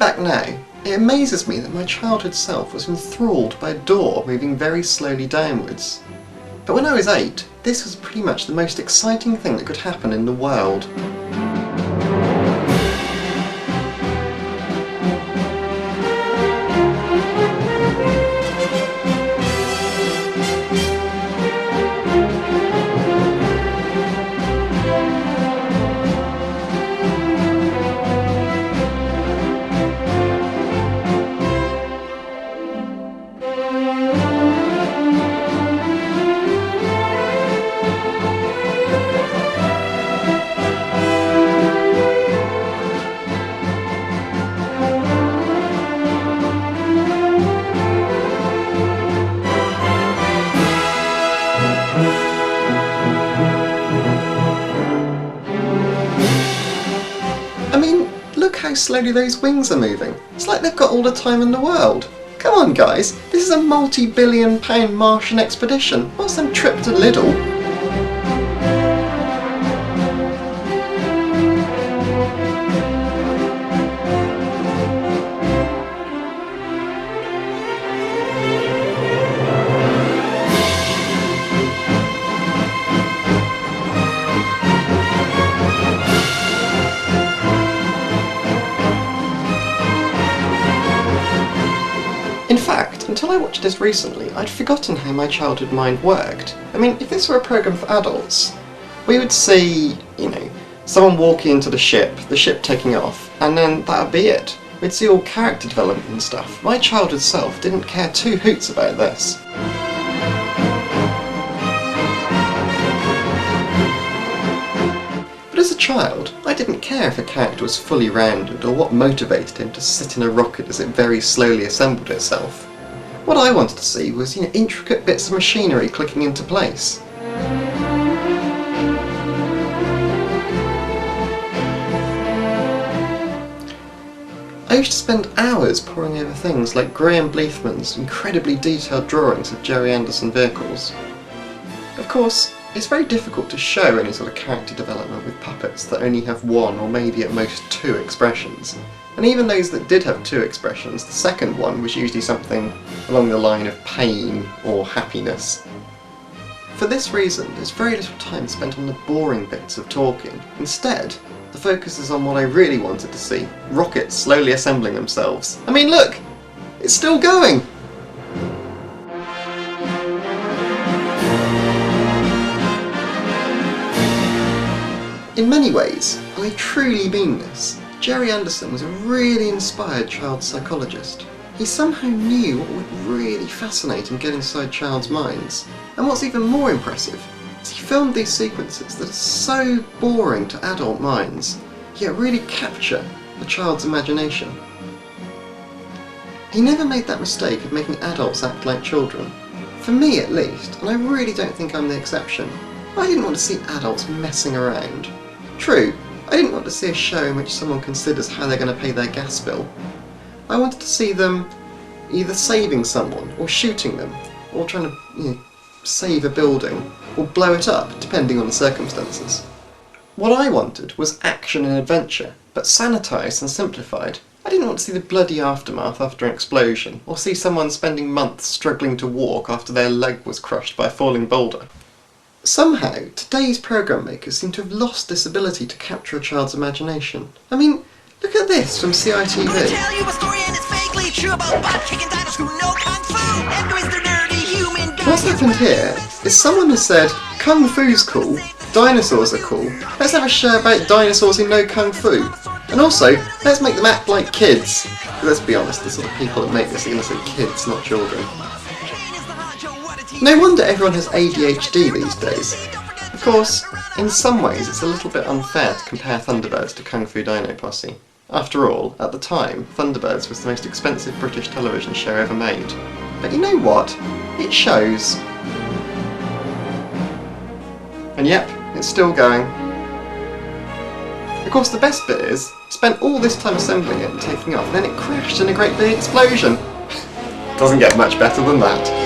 back now, it amazes me that my childhood self was enthralled by a door moving very slowly downwards. But when I was 8, this was pretty much the most exciting thing that could happen in the world. I mean, look how slowly those wings are moving. It's like they've got all the time in the world. Come on guys, this is a multi-billion-pound Martian expedition. What's some trip to Lidl? In fact, until I watched this recently, I'd forgotten how my childhood mind worked. I mean, if this were a programme for adults, we would see, someone walking into the ship taking off, and then that would be it. We'd see all character development and stuff. My childhood self didn't care two hoots about this. But as a child, I didn't care if a character was fully rounded or what motivated him to sit in a rocket as it very slowly assembled itself. What I wanted to see was, intricate bits of machinery clicking into place. I used to spend hours poring over things like Graham Bleethman's incredibly detailed drawings of Gerry Anderson vehicles. Of course, it's very difficult to show any sort of character development with puppets that only have one or maybe at most two expressions. And even those that did have two expressions, the second one was usually something along the line of pain or happiness. For this reason, there's very little time spent on the boring bits of talking. Instead, the focus is on what I really wanted to see, rockets slowly assembling themselves. I mean look! It's still going! In many ways, and I truly mean this, Gerry Anderson was a really inspired child psychologist. He somehow knew what would really fascinate and get inside child's minds. And what's even more impressive is he filmed these sequences that are so boring to adult minds, yet really capture a child's imagination. He never made that mistake of making adults act like children. For me at least, and I really don't think I'm the exception, I didn't want to see adults messing around. True, I didn't want to see a show in which someone considers how they're going to pay their gas bill. I wanted to see them either saving someone, or shooting them, or trying to, save a building, or blow it up, depending on the circumstances. What I wanted was action and adventure, but sanitised and simplified. I didn't want to see the bloody aftermath after an explosion, or see someone spending months struggling to walk after their leg was crushed by a falling boulder. Somehow, today's programme makers seem to have lost this ability to capture a child's imagination. I mean, look at this from CITV. I'm gonna tell you a story and it's vaguely true about butt-kicking dinos who know Kung Fu and Mr. Nerdy Human Guy. What's happened here is someone has said, Kung Fu's cool, dinosaurs are cool, let's have a show about dinosaurs who know Kung Fu. And also, let's make them act like kids. But let's be honest, the sort of people that make this are going to say kids, not children. No wonder everyone has ADHD these days. Of course, in some ways it's a little bit unfair to compare Thunderbirds to Kung Fu Dino Posse. After all, at the time, Thunderbirds was the most expensive British television show ever made. But you know what? It shows. And yep, it's still going. Of course the best bit is, spent all this time assembling it and taking off, and then it crashed in a great big explosion. Doesn't get much better than that.